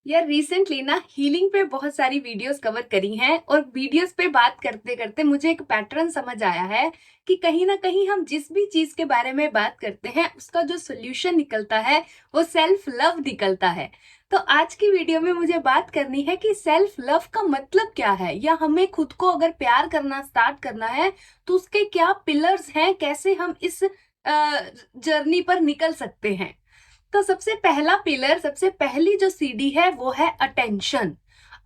यार रिसेंटली ना हीलिंग पे बहुत सारी वीडियोस कवर करी हैं और वीडियोस पे बात करते करते मुझे एक पैटर्न समझ आया है कि कहीं ना कहीं हम जिस भी चीज के बारे में बात करते हैं उसका जो सोल्यूशन निकलता है वो सेल्फ लव निकलता है। तो आज की वीडियो में मुझे बात करनी है कि सेल्फ लव का मतलब क्या है, या हमें खुद को अगर प्यार करना स्टार्ट करना है तो उसके क्या पिलर्स हैं, कैसे हम इस जर्नी पर निकल सकते हैं। तो सबसे पहला पिलर, सबसे पहली जो सीढ़ी है वो है अटेंशन।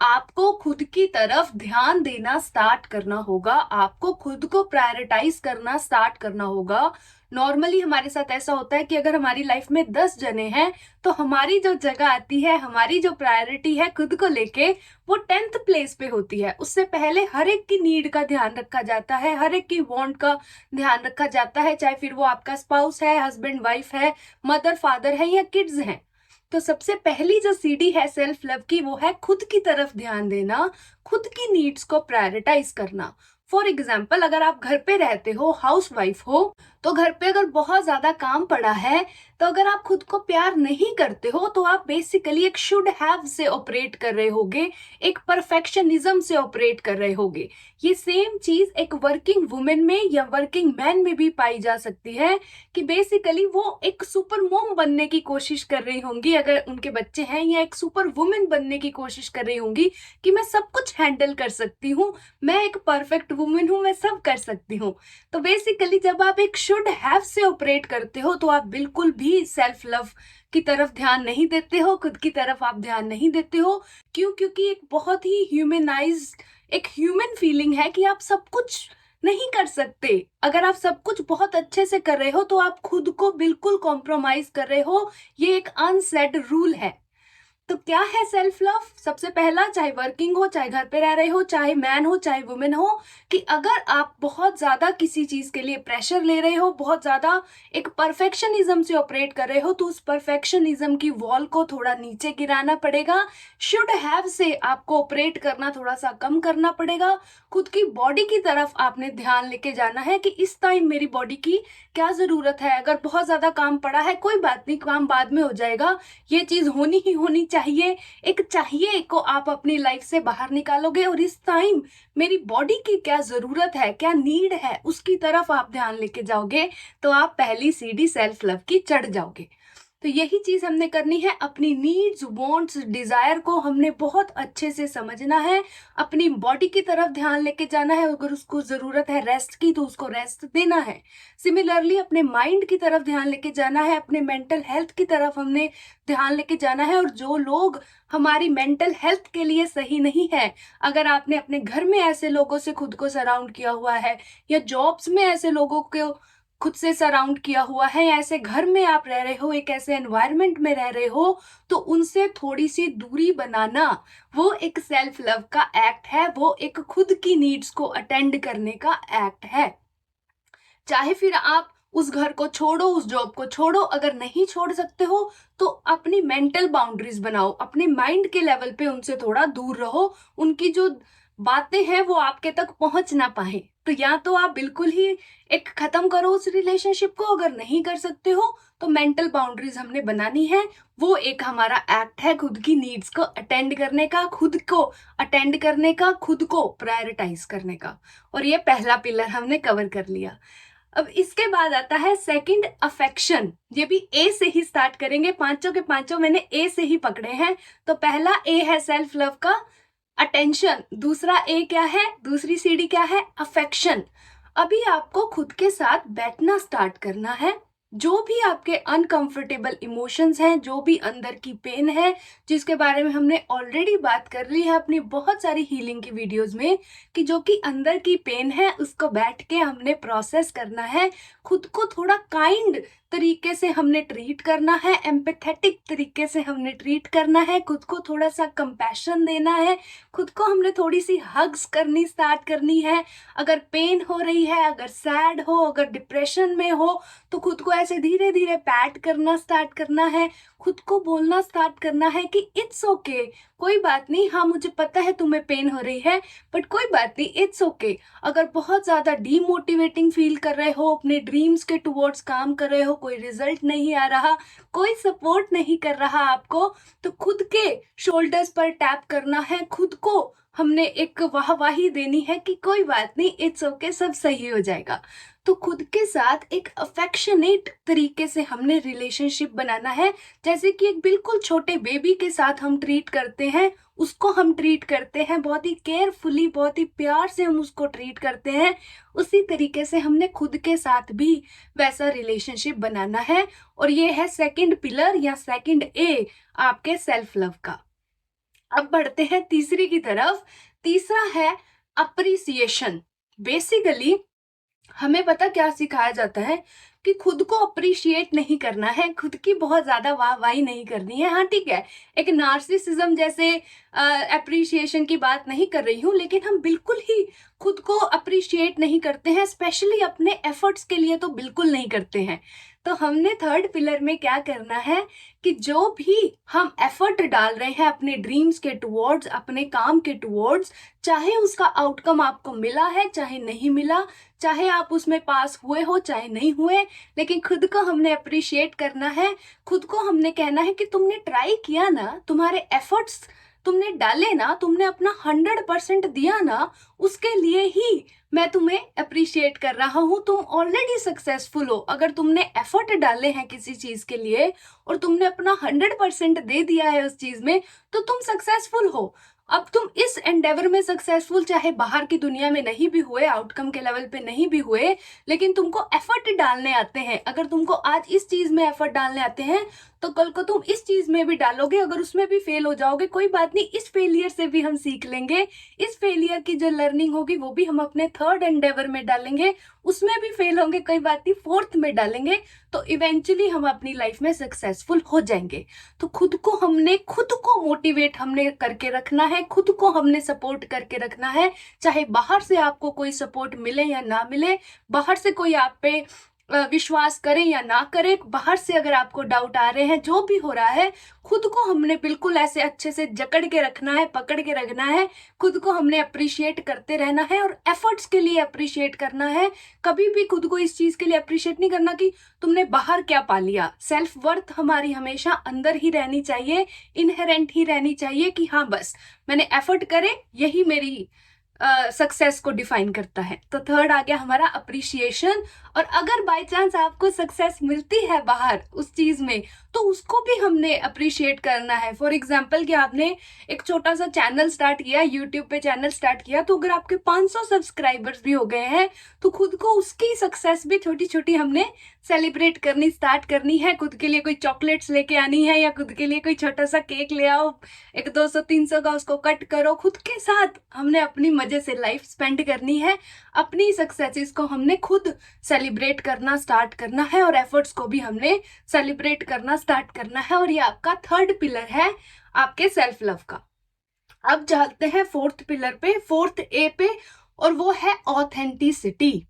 आपको खुद की तरफ ध्यान देना स्टार्ट करना होगा, आपको खुद को प्रायोरिटाइज करना स्टार्ट करना होगा। नॉर्मली हमारे साथ ऐसा होता है कि अगर हमारी लाइफ में 10 जने हैं तो हमारी जो जगह आती है, हमारी जो प्रायोरिटी है खुद को लेके, वो 10th प्लेस पे होती है। उससे पहले हर एक की नीड का ध्यान रखा जाता है, हर एक की वांट का ध्यान रखा जाता है, चाहे फिर वो आपका स्पाउस है, हस्बैंड वाइफ है, मदर फादर है या किड्स हैं। तो सबसे पहली जो सीढ़ी है सेल्फ लव की वो है खुद की तरफ ध्यान देना, खुद की नीड्स को प्रायोरिटाइज करना। फॉर एग्जाम्पल, अगर आप घर पे रहते हो, हाउस वाइफ हो, तो घर पे अगर बहुत ज्यादा काम पड़ा है तो अगर आप खुद को प्यार नहीं करते हो तो आप बेसिकली एक शुड हैव से ऑपरेट कर रहे होगे, एक परफेक्शनिज्म से ऑपरेट कर रहे होगे। ये सेम चीज एक वर्किंग वुमेन में या वर्किंग मैन में भी पाई जा सकती है कि बेसिकली वो एक सुपर मोम बनने की कोशिश कर रही होंगी अगर उनके बच्चे हैं, या एक सुपर वुमेन बनने की कोशिश कर रही होंगी कि मैं सब कुछ हैंडल कर सकती हूँ, मैं एक परफेक्ट वुमेन हूँ, मैं सब कर सकती हूँ। तो बेसिकली जब आप एक शुड हैव से ऑपरेट करते हो तो आप बिल्कुल भी सेल्फ लव की तरफ ध्यान नहीं देते हो, खुद की तरफ आप ध्यान नहीं देते हो। क्यों? क्योंकि एक बहुत ही ह्यूमनाइज्ड, एक ह्यूमन फीलिंग है कि आप सब कुछ नहीं कर सकते। अगर आप सब कुछ बहुत अच्छे से कर रहे हो तो आप खुद को बिल्कुल कॉम्प्रोमाइज कर रहे हो। ये एक अनसेड रूल है। तो क्या है सेल्फ लव? सबसे पहला, चाहे वर्किंग हो, चाहे घर पे रह रहे हो, चाहे मैन हो, चाहे वुमेन हो, कि अगर आप बहुत ज्यादा किसी चीज के लिए प्रेशर ले रहे हो, बहुत ज्यादा एक परफेक्शनिज्म से ऑपरेट कर रहे हो, तो उस परफेक्शनिज्म की वॉल को थोड़ा नीचे गिराना पड़ेगा। शुड हैव से आपको ऑपरेट करना थोड़ा सा कम करना पड़ेगा। खुद की बॉडी की तरफ आपने ध्यान लेके जाना है कि इस टाइम मेरी बॉडी की क्या जरूरत है। अगर बहुत ज्यादा काम पड़ा है, कोई बात नहीं, काम बाद में हो जाएगा, ये चीज होनी ही होनी चाहिए। एक चाहिए को आप अपनी लाइफ से बाहर निकालोगे और इस टाइम मेरी बॉडी की क्या जरूरत है, क्या नीड है, उसकी तरफ आप ध्यान लेके जाओगे तो आप पहली सीढ़ी सेल्फ लव की चढ़ जाओगे। तो यही चीज हमने करनी है। अपनी नीड्स, वांट्स, डिजायर को हमने बहुत अच्छे से समझना है। अपनी बॉडी की तरफ ध्यान लेके जाना है। अगर उसको जरूरत है रेस्ट की तो उसको रेस्ट देना है। सिमिलरली अपने माइंड की तरफ ध्यान लेके जाना है, अपने मेंटल हेल्थ की तरफ हमने ध्यान लेके जाना है। और जो लोग हमारी मेंटल हेल्थ के लिए सही नहीं है, अगर आपने अपने घर में ऐसे लोगों से खुद को सराउंड किया हुआ है, या जॉब्स में ऐसे लोगों को खुद से सराउंड किया हुआ है, या ऐसे घर में आप रह रहे हो, एक ऐसे एनवायरनमेंट में रह रहे हो, तो उनसे थोड़ी सी दूरी बनाना वो एक सेल्फ लव का एक्ट है, वो एक खुद की नीड्स को अटेंड करने का एक्ट है। चाहे फिर आप उस घर को छोड़ो, उस जॉब को छोड़ो, अगर नहीं छोड़ सकते हो तो अपनी मेंटल बाउंड्रीज बनाओ, अपने माइंड के लेवल पे उनसे थोड़ा दूर रहो। उनकी जो बातें हैं वो आपके तक पहुंच ना पाए। तो या तो आप बिल्कुल ही एक खत्म करो उस रिलेशनशिप को, अगर नहीं कर सकते हो तो मेंटल बाउंड्रीज हमने बनानी है। वो एक हमारा एक्ट है खुद की नीड्स को अटेंड करने का, खुद को अटेंड करने का, खुद को प्रायोरिटाइज करने का। और ये पहला पिलर हमने कवर कर लिया। अब इसके बाद आता है सेकंड, अफेक्शन। ये भी ए से ही स्टार्ट करेंगे, पांचों के पांचों मैंने ए से ही पकड़े हैं। तो पहला ए है सेल्फ लव का अटेंशन। दूसरा ए क्या है, दूसरी सीढ़ी क्या है, अफेक्शन। अभी आपको खुद के साथ बैठना स्टार्ट करना है। जो भी आपके अनकंफर्टेबल इमोशंस हैं, जो भी अंदर की पेन है, जिसके बारे में हमने ऑलरेडी बात कर ली है अपनी बहुत सारी हीलिंग की वीडियोस में, कि जो कि अंदर की पेन है उसको बैठ के हमने प्रोसेस करना है। खुद को थोड़ा काइंड तरीके से हमने ट्रीट करना है, एम्पैथेटिक तरीके से हमने ट्रीट करना है, खुद को थोड़ा सा कंपैशन देना है, खुद को हमने थोड़ी सी हग्स करनी स्टार्ट करनी है। अगर पेन हो रही है, अगर सैड हो, अगर डिप्रेशन में हो, तो खुद को ऐसे धीरे धीरे पैट करना स्टार्ट करना है। खुद को बोलना स्टार्ट करना है कि इट्स ओके, कोई बात नहीं, हाँ मुझे पता है तुम्हें पेन हो रही है, बट कोई बात नहीं, इट्स ओके। अगर बहुत ज्यादा डीमोटिवेटिंग फील कर रहे हो, अपने ड्रीम्स के टुवर्ड्स काम कर रहे हो, कोई रिजल्ट नहीं आ रहा, कोई सपोर्ट नहीं कर रहा आपको, तो खुद के शोल्डर्स पर टैप करना है, खुद को हमने एक वाहवाही देनी है कि कोई बात नहीं, इट्स ओके, सब सही हो जाएगा। तो खुद के साथ एक अफेक्शनेट तरीके से हमने रिलेशनशिप बनाना है, जैसे कि एक बिल्कुल छोटे बेबी के साथ हम ट्रीट करते हैं, उसको हम ट्रीट करते हैं बहुत ही केयरफुली, बहुत ही प्यार से हम उसको ट्रीट करते हैं। उसी तरीके से हमने खुद के साथ भी वैसा रिलेशनशिप बनाना है, और ये है सेकंड पिलर या सेकंड ए आपके सेल्फ लव का। अब बढ़ते हैं तीसरी की तरफ। तीसरा है अप्रिसिएशन। बेसिकली हमें पता क्या सिखाया जाता है कि खुद को अप्रिशिएट नहीं करना है, खुद की बहुत ज्यादा वाहवाही नहीं करनी है। हाँ ठीक है, एक नार्सिसिज्म जैसे अप्रिशिएशन की बात नहीं कर रही हूँ, लेकिन हम बिल्कुल ही खुद को अप्रिशिएट नहीं करते हैं, स्पेशली अपने एफर्ट्स के लिए तो बिल्कुल नहीं करते हैं। तो हमने थर्ड पिलर में क्या करना है कि जो भी हम एफर्ट डाल रहे हैं अपने ड्रीम्स के टुवर्ड्स, अपने काम के टुवर्ड्स, चाहे उसका आउटकम आपको मिला है चाहे नहीं मिला, चाहे आप उसमें पास हुए हो चाहे नहीं हुए, लेकिन खुद को हमने अप्रिशिएट करना है। खुद को हमने कहना है कि तुमने ट्राई किया ना, तुम्हारे एफर्ट्स तुमने डाले ना, तुमने अपना 100% दिया ना, उसके लिए ही मैं तुम्हें अप्रिशिएट कर रहा हूं। तुम ऑलरेडी सक्सेसफुल हो। अगर तुमने एफर्ट डाले हैं किसी चीज के लिए और तुमने अपना 100% दे दिया है उस चीज में, तो तुम सक्सेसफुल हो। अब तुम इस एंडेवर में सक्सेसफुल चाहे बाहर की दुनिया में नहीं भी हुए, आउटकम के लेवल पे नहीं भी हुए, लेकिन तुमको एफर्ट डालने आते हैं। अगर तुमको आज इस चीज में एफर्ट डालने आते हैं, तो कल को तुम इस चीज में भी डालोगे। अगर उसमें भी फेल हो जाओगे, कोई बात नहीं, इस फेलियर से भी हम सीख लेंगे। इस फेलियर की जो लर्निंग होगी वो भी हम अपने थर्ड एंडेवर में डालेंगे। उसमें भी फेल होंगे, कोई बात नहीं, फोर्थ में डालेंगे, तो इवेंचुअली हम अपनी लाइफ में सक्सेसफुल हो जाएंगे। तो खुद को मोटिवेट हमने करके रखना है, खुद को हमने सपोर्ट करके रखना है। चाहे बाहर से आपको कोई सपोर्ट मिले या ना मिले, बाहर से कोई आप पे विश्वास करें या ना करें, बाहर से अगर आपको डाउट आ रहे हैं, जो भी हो रहा है, खुद को हमने बिल्कुल ऐसे अच्छे से जकड़ के रखना है, पकड़ के रखना है। खुद को हमने अप्रिशिएट करते रहना है और एफर्ट्स के लिए अप्रिशिएट करना है। कभी भी खुद को इस चीज के लिए अप्रिशिएट नहीं करना कि तुमने बाहर क्या पा लिया। सेल्फ वर्थ हमारी हमेशा अंदर ही रहनी चाहिए, इनहेरेंट ही रहनी चाहिए कि हाँ बस मैंने एफर्ट करे, यही मेरी सक्सेस को डिफाइन करता है। तो थर्ड आ गया हमारा अप्रिशिएशन। और अगर बाय चांस आपको सक्सेस मिलती है बाहर उस चीज में, तो उसको भी हमने अप्रिशिएट करना है। फॉर एग्जाम्पल कि आपने एक छोटा सा चैनल स्टार्ट किया, यूट्यूब पे चैनल स्टार्ट किया, तो अगर आपके 500 सब्सक्राइबर्स भी हो गए हैं, तो खुद को उसकी सक्सेस भी छोटी छोटी हमने सेलिब्रेट करनी स्टार्ट करनी है। खुद के लिए कोई चॉकलेट्स लेके आनी है, या खुद के लिए कोई छोटा सा केक ले आओ, एक 200-300 का, उसको कट करो। खुद के साथ हमने अपनी मजे से लाइफ स्पेंड करनी है। अपनी सक्सेसेस को हमने खुद सेलिब्रेट करना स्टार्ट करना है, और एफर्ट्स को भी हमने सेलिब्रेट करना स्टार्ट करना है। और ये आपका थर्ड पिलर है आपके सेल्फ लव का। अब चलते हैं फोर्थ पिलर पे, फोर्थ ए पे, और वो है ऑथेंटिसिटी।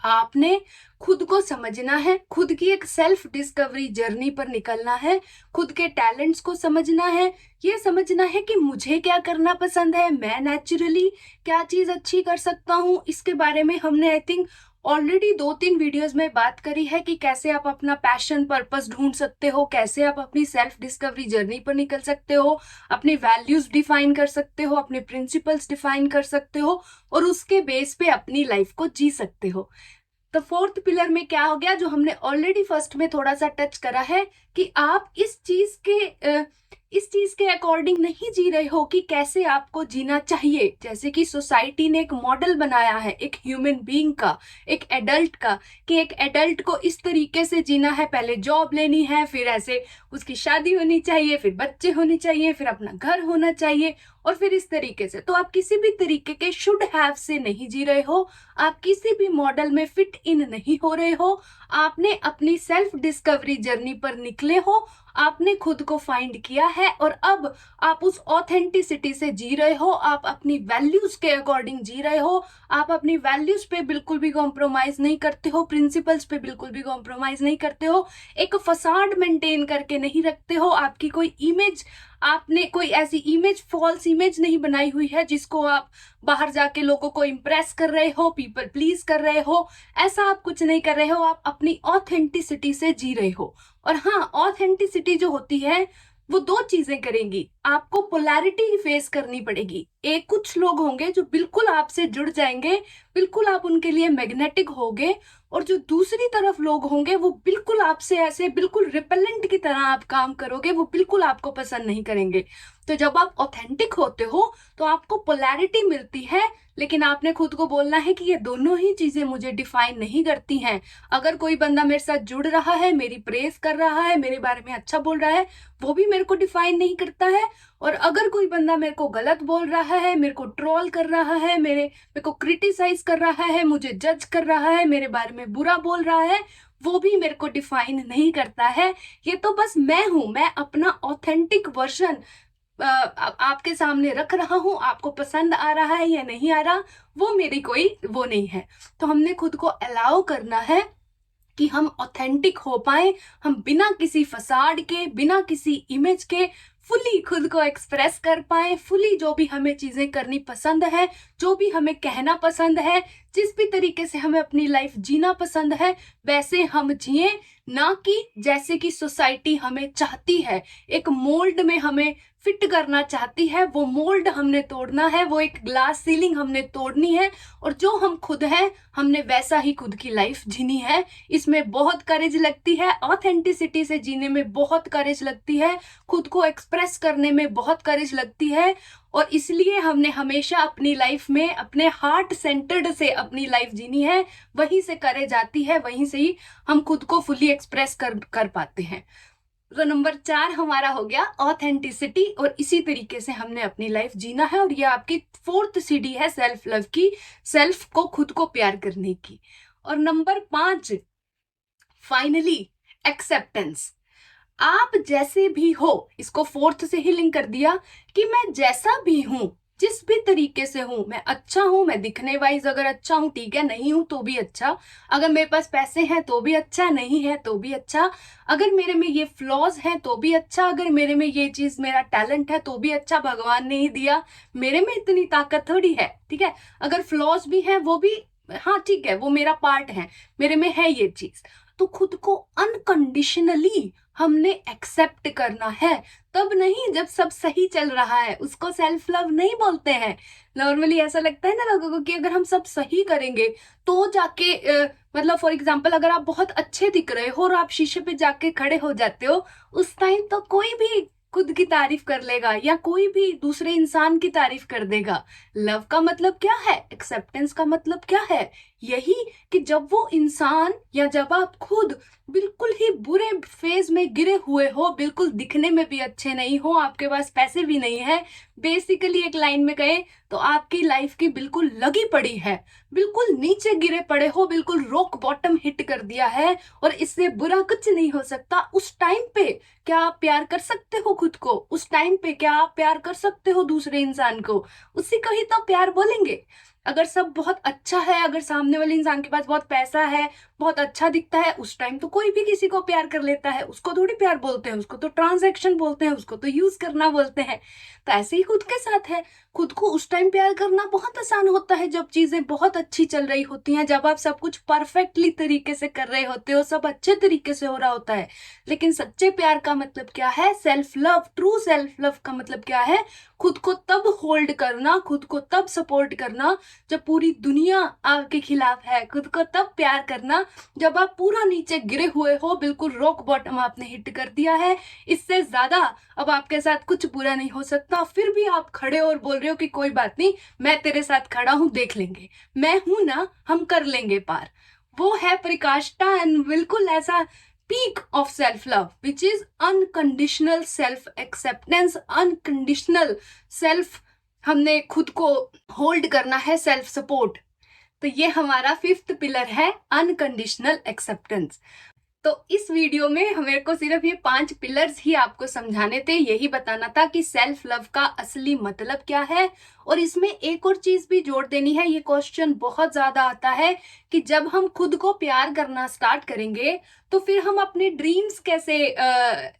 आपने खुद को समझना है, खुद की एक सेल्फ डिस्कवरी जर्नी पर निकलना है, खुद के टैलेंट्स को समझना है, ये समझना है कि मुझे क्या करना पसंद है, मैं नेचुरली क्या चीज अच्छी कर सकता हूँ। इसके बारे में हमने आई थिंक ऑलरेडी 2-3 वीडियोस में बात करी है कि कैसे आप अपना पैशन पर्पस ढूंढ सकते हो, कैसे आप अपनी सेल्फ डिस्कवरी जर्नी पर निकल सकते हो, अपनी वैल्यूज डिफाइन कर सकते हो, अपने प्रिंसिपल्स डिफाइन कर सकते हो, और उसके बेस पे अपनी लाइफ को जी सकते हो। तो फोर्थ पिलर में क्या हो गया, जो हमने ऑलरेडी फर्स्ट में थोड़ा सा टच करा है, कि आप इस चीज के अकॉर्डिंग नहीं जी रहे हो कि कैसे आपको जीना चाहिए। जैसे कि सोसाइटी ने एक मॉडल बनाया है एक ह्यूमन बीइंग का, एक एडल्ट का, कि एक एडल्ट को इस तरीके से जीना है, पहले जॉब लेनी है, फिर ऐसे उसकी शादी होनी चाहिए, फिर बच्चे होने चाहिए, फिर अपना घर होना चाहिए, और फिर इस तरीके से। तो आप किसी भी तरीके के शुड हैव से नहीं जी रहे हो, आप किसी भी मॉडल में फिट इन नहीं हो रहे हो। आपने अपनी सेल्फ डिस्कवरी जर्नी पर निकले हो, आपने खुद को फाइंड किया है और अब आप उस ऑथेंटिसिटी से जी रहे हो, आप अपनी वैल्यूज के अकॉर्डिंग जी रहे हो, आप अपनी वैल्यूज पे बिल्कुल भी कॉम्प्रोमाइज नहीं करते हो, प्रिंसिपल्स पे बिल्कुल भी कॉम्प्रोमाइज नहीं करते हो, एक फसाड मेंटेन करके नहीं रखते हो, आपकी कोई इमेज, आपने कोई ऐसी इमेज, फॉल्स इमेज नहीं बनाई हुई है जिसको आप बाहर जाके लोगों को इंप्रेस कर रहे हो, पीपल प्लीज कर रहे हो, ऐसा आप कुछ नहीं कर रहे हो, आप अपनी ऑथेंटिसिटी से जी रहे हो। और हाँ, ऑथेंटिसिटी जो होती है वो दो चीजें करेंगी, आपको पोलैरिटी फेस करनी पड़ेगी। एक कुछ लोग होंगे जो बिल्कुल आपसे जुड़ जाएंगे, बिल्कुल आप उनके लिए मैग्नेटिक होगे, और जो दूसरी तरफ लोग होंगे वो बिल्कुल आपसे ऐसे बिल्कुल रिपेलेंट की तरह आप काम करोगे, वो बिल्कुल आपको पसंद नहीं करेंगे। तो जब आप ऑथेंटिक होते हो तो आपको पोलैरिटी मिलती है, लेकिन आपने खुद को बोलना है कि ये दोनों ही चीजें मुझे डिफाइन नहीं करती हैं। अगर कोई बंदा मेरे साथ जुड़ रहा है, मेरी प्रेज कर रहा है, मेरे बारे में अच्छा बोल रहा है, वो भी मेरे को डिफाइन नहीं करता है। और अगर कोई बंदा मेरे को गलत बोल रहा है, मेरे को ट्रोल कर रहा है, मेरे को क्रिटिसाइज कर रहा है, मुझे जज कर रहा है, मेरे बारे में बुरा बोल रहा है, वो भी मेरे को डिफाइन नहीं करता है। ये तो बस मैं हूं, मैं अपना ऑथेंटिक वर्जन आपके सामने रख रहा हूं, आपको पसंद आ रहा है या नहीं आ रहा, वो मेरी कोई वो नहीं है। तो हमने खुद को अलाउ करना है कि हम ऑथेंटिक हो पाए, हम बिना किसी फसाड के, बिना किसी इमेज के फुली खुद को एक्सप्रेस कर पाए, फुली जो भी हमें चीजें करनी पसंद है, जो भी हमें कहना पसंद है, जिस भी तरीके से हमें अपनी लाइफ जीना पसंद है, वैसे हम जिए, ना कि जैसे कि सोसाइटी हमें चाहती है, एक मोल्ड में हमें फिट करना चाहती है। वो मोल्ड हमने तोड़ना है, वो एक ग्लास सीलिंग हमने तोड़नी है, और जो हम खुद हैं हमने वैसा ही खुद की लाइफ जीनी है। इसमें बहुत करेज लगती है, ऑथेंटिसिटी से जीने में बहुत करेज लगती है, खुद को एक्सप्रेस करने में बहुत करेज लगती है। और इसलिए हमने हमेशा अपनी लाइफ में अपने हार्ट सेंटर्ड से अपनी लाइफ जीनी है, वहीं से करेज आती है, वहीं से ही हम खुद को फुली एक्सप्रेस कर पाते हैं। तो नंबर 4 हमारा हो गया ऑथेंटिसिटी, और इसी तरीके से हमने अपनी लाइफ जीना है। और ये आपकी 4th सीढ़ी है सेल्फ लव की, सेल्फ को, खुद को प्यार करने की। और नंबर 5 फाइनली एक्सेप्टेंस। आप जैसे भी हो, इसको 4th से ही लिंक कर दिया कि मैं जैसा भी हूं, जिस भी तरीके से हूं, मैं अच्छा हूं, मैं दिखने वाइज अगर अच्छा हूं ठीक है, नहीं हूं तो भी अच्छा, अगर मेरे पास पैसे हैं तो भी अच्छा, नहीं है तो भी अच्छा, अगर मेरे में ये फ्लॉज हैं तो भी अच्छा, अगर मेरे में ये चीज मेरा टैलेंट है तो भी अच्छा, भगवान ने ही दिया, मेरे में इतनी ताकत थोड़ी है, ठीक है, अगर फ्लॉज भी हैं वो भी हाँ ठीक है, वो मेरा पार्ट है, मेरे में है ये चीज। तो खुद को अनकंडीशनली हमने एक्सेप्ट करना है, तब नहीं जब सब सही चल रहा है, उसको सेल्फ लव नहीं बोलते हैं। नॉर्मली ऐसा लगता है ना लोगों को कि अगर हम सब सही करेंगे तो जाके मतलब फॉर एग्जांपल अगर आप बहुत अच्छे दिख रहे हो और आप शीशे पे जाके खड़े हो जाते हो, उस टाइम तो कोई भी खुद की तारीफ कर लेगा या कोई भी दूसरे इंसान की तारीफ कर देगा। लव का मतलब क्या है, एक्सेप्टेंस का मतलब क्या है, यही कि जब वो इंसान या जब आप खुद बिल्कुल ही बुरे फेज में गिरे हुए हो, बिल्कुल दिखने में भी अच्छे नहीं हो, आपके पास पैसे भी नहीं है, बेसिकली एक लाइन में कहे तो आपकी लाइफ की बिल्कुल लगी पड़ी है, बिल्कुल नीचे गिरे पड़े हो, बिल्कुल रॉक बॉटम हिट कर दिया है और इससे बुरा कुछ नहीं हो सकता। उस टाइम पे क्या आप प्यार कर सकते हो खुद को? उस टाइम पे क्या आप प्यार कर सकते हो दूसरे इंसान को? उसी को ही तो प्यार बोलेंगे। अगर सब बहुत अच्छा है, अगर सामने वाले इंसान के पास बहुत पैसा है, बहुत अच्छा दिखता है, उस टाइम तो कोई भी किसी को प्यार कर लेता है, उसको थोड़ी प्यार बोलते हैं, उसको तो ट्रांजैक्शन बोलते हैं, उसको तो यूज करना बोलते हैं। तो ऐसे ही खुद के साथ है, खुद को उस टाइम प्यार करना बहुत आसान होता है जब चीजें बहुत अच्छी चल रही होती हैं, जब आप सब कुछ परफेक्टली तरीके से कर रहे होते हो, सब अच्छे तरीके से हो रहा होता है। लेकिन सच्चे प्यार का मतलब क्या है, self love, true self love का मतलब क्या है, खुद को तब होल्ड करना, खुद को तब सपोर्ट करना जब पूरी दुनिया आपके खिलाफ है, खुद को तब प्यार करना जब आप पूरा नीचे गिरे हुए हो, बिल्कुल रॉक बॉटम आपने हिट कर दिया है, इससे ज्यादा अब आपके साथ कुछ बुरा नहीं हो सकता, फिर भी आप खड़े और बोल रहे हो कि कोई बात नहीं, मैं तेरे साथ खड़ा हूं, देख लेंगे, मैं हूं ना, हम कर लेंगे पार। वो है पराकाष्ठा, एंड बिल्कुल ऐसा peak of self love, which is unconditional self acceptance, unconditional self, हमने खुद को होल्ड करना है, सेल्फ सपोर्ट। तो ये हमारा 5th पिलर है, अनकंडीशनल एक्सेप्टेंस। तो इस वीडियो में मेरे को सिर्फ ये 5 पिलर्स ही आपको समझाने थे, यही बताना था कि सेल्फ लव का असली मतलब क्या है। और इसमें एक और चीज भी जोड़ देनी है, ये क्वेश्चन बहुत ज्यादा आता है कि जब हम खुद को प्यार करना स्टार्ट करेंगे तो फिर हम अपने ड्रीम्स कैसे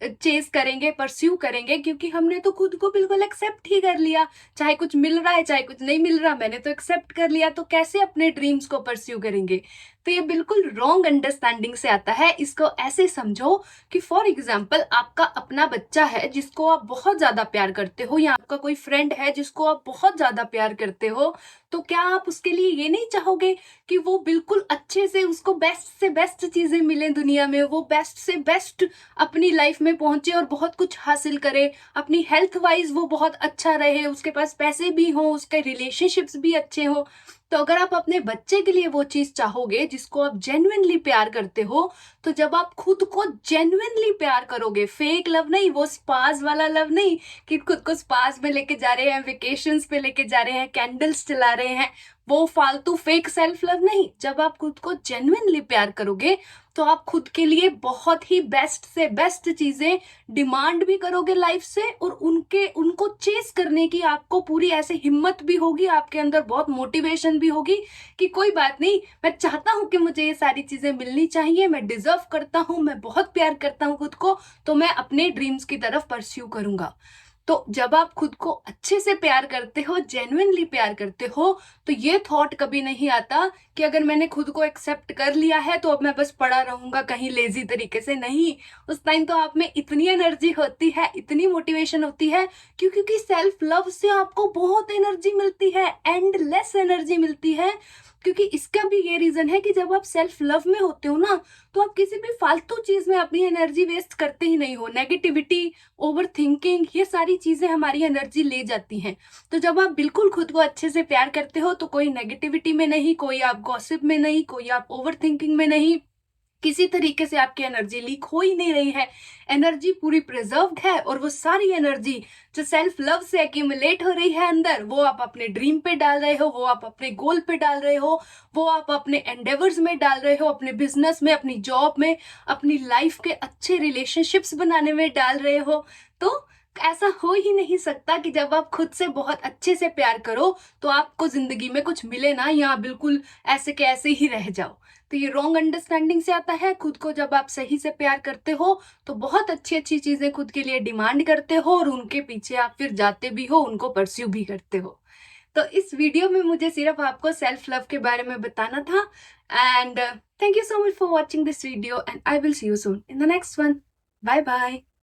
चेस करेंगे, परस्यू करेंगे, क्योंकि हमने तो खुद को बिल्कुल एक्सेप्ट ही कर लिया। चाहे कुछ मिल रहा है चाहे कुछ नहीं मिल रहा, मैंने तो एक्सेप्ट कर लिया, तो कैसे अपने ड्रीम्स को परस्यू करेंगे। तो ये बिल्कुल रॉन्ग अंडरस्टैंडिंग से आता है। इसको ऐसे समझो कि फॉर एग्जाम्पल आपका अपना बच्चा है जिसको आप बहुत ज्यादा प्यार करते हो, या आपका कोई फ्रेंड है जिसको आप बहुत ज्यादा प्यार करते हो, तो क्या आप उसके लिए ये नहीं चाहोगे कि वो बिल्कुल अच्छे से, उसको बेस्ट से बेस्ट चीजें मिले दुनिया में, वो बेस्ट से बेस्ट अपनी लाइफ में पहुंचे और बहुत कुछ हासिल करे, अपनी हेल्थ वाइज वो बहुत अच्छा रहे, उसके पास पैसे भी हो, उसके रिलेशनशिप्स भी अच्छे हो। तो अगर आप अपने बच्चे के लिए वो चीज चाहोगे जिसको आप जेन्युइनली प्यार करते हो, तो जब आप खुद को जेन्युइनली प्यार करोगे, फेक लव नहीं, वो स्पास वाला लव नहीं कि खुद को स्पास में लेके जा रहे हैं, वेकेशंस पे लेके जा रहे हैं, कैंडल्स जला रहे हैं, वो फालतू फेक सेल्फ लव नहीं। जब आप खुद को जेन्युइनली प्यार करोगे तो आप खुद के लिए बहुत ही बेस्ट से बेस्ट चीजें डिमांड भी करोगे लाइफ से, और उनको चेस करने की आपको पूरी ऐसे हिम्मत भी होगी, आपके अंदर बहुत मोटिवेशन भी होगी कि कोई बात नहीं, मैं चाहता हूं कि मुझे ये सारी चीजें मिलनी चाहिए, मैं डिजर्व करता हूं, मैं बहुत प्यार करता हूं खुद को, तो मैं अपने ड्रीम्स की तरफ परस्यू करूंगा। तो जब आप खुद को अच्छे से प्यार करते हो, जेन्युइनली प्यार करते हो, तो ये थॉट कभी नहीं आता कि अगर मैंने खुद को एक्सेप्ट कर लिया है तो अब मैं बस पड़ा रहूंगा कहीं लेजी तरीके से। नहीं, उस टाइम तो आप में इतनी एनर्जी होती है, इतनी मोटिवेशन होती है, क्योंकि सेल्फ लव से आपको बहुत एनर्जी मिलती है, एंडलेस एनर्जी मिलती है। क्योंकि इसका भी ये रीजन है कि जब आप सेल्फ लव में होते हो ना, तो आप किसी भी फालतू चीज में अपनी एनर्जी वेस्ट करते ही नहीं हो। नेगेटिविटी, ओवर थिंकिंग, ये सारी चीजें हमारी एनर्जी ले जाती हैं। तो जब आप बिल्कुल खुद को अच्छे से प्यार करते हो तो कोई नेगेटिविटी में नहीं, कोई आप गॉसिप में नहीं, कोई आप ओवर थिंकिंग में नहीं, किसी तरीके से आपकी एनर्जी लीक हो ही नहीं रही है, एनर्जी पूरी प्रिजर्व्ड है। और वो सारी एनर्जी जो सेल्फ लव से एक्यूमुलेट हो रही है अंदर, वो आप अपने ड्रीम पे डाल रहे हो, वो आप अपने गोल पे डाल रहे हो, वो आप अपने एंडेवर्स में डाल रहे हो, अपने बिजनेस में, अपनी जॉब में, अपनी लाइफ के अच्छे रिलेशनशिप्स बनाने में डाल रहे हो। तो ऐसा हो ही नहीं सकता कि जब आप खुद से बहुत अच्छे से प्यार करो तो आपको जिंदगी में कुछ मिले ना, या बिल्कुल ऐसे के ऐसे ही रह जाओ। तो ये रॉन्ग अंडरस्टैंडिंग से आता है। खुद को जब आप सही से प्यार करते हो तो बहुत अच्छी अच्छी चीजें खुद के लिए डिमांड करते हो, और उनके पीछे आप फिर जाते भी हो, उनको परस्यू भी करते हो। तो इस वीडियो में मुझे सिर्फ आपको सेल्फ लव के बारे में बताना था। And thank you so much for watching this video, and I will see you soon in the next one. Bye bye.